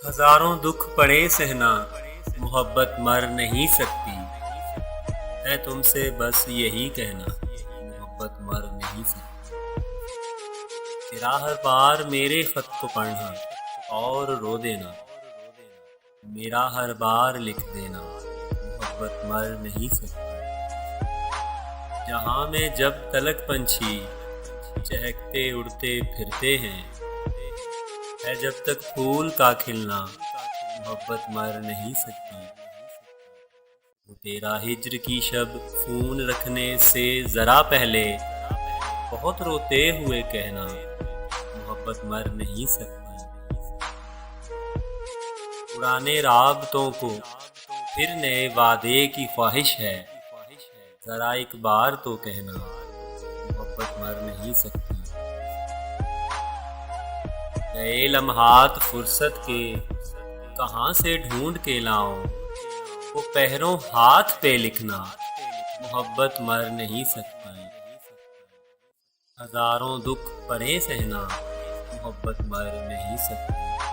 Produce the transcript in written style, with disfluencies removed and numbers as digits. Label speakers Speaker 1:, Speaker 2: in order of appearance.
Speaker 1: ہزاروں دکھ پڑے سہنا، محبت مر نہیں سکتی ہے تم سے بس یہی کہنا، محبت مر نہیں سکتی۔ تیرا ہر بار میرے خط کو پڑھنا اور رو دینا، میرا ہر بار لکھ دینا، محبت مر نہیں سکتی۔ جہاں میں جب تلک پنچھی چہکتے اڑتے پھرتے ہیں، ہے جب تک پھول کا کھلنا، محبت مر نہیں سکتی۔ وہ تیرا ہجر کی شب خون رکھنے سے ذرا پہلے بہت روتے ہوئے کہنا، محبت مر نہیں سکتی۔ پرانے رابطوں کو پھر نئے وعدے کی خواہش ہے، ذرا ایک بار تو کہنا، محبت مر نہیں سکتی۔ نئے لمحات فرصت کے کہاں سے ڈھونڈ کے لاؤں، وہ پہروں ہاتھ پہ لکھنا، محبت مر نہیں سکتی۔ ہزاروں دکھ پڑے سہنا، محبت مر نہیں سکتی۔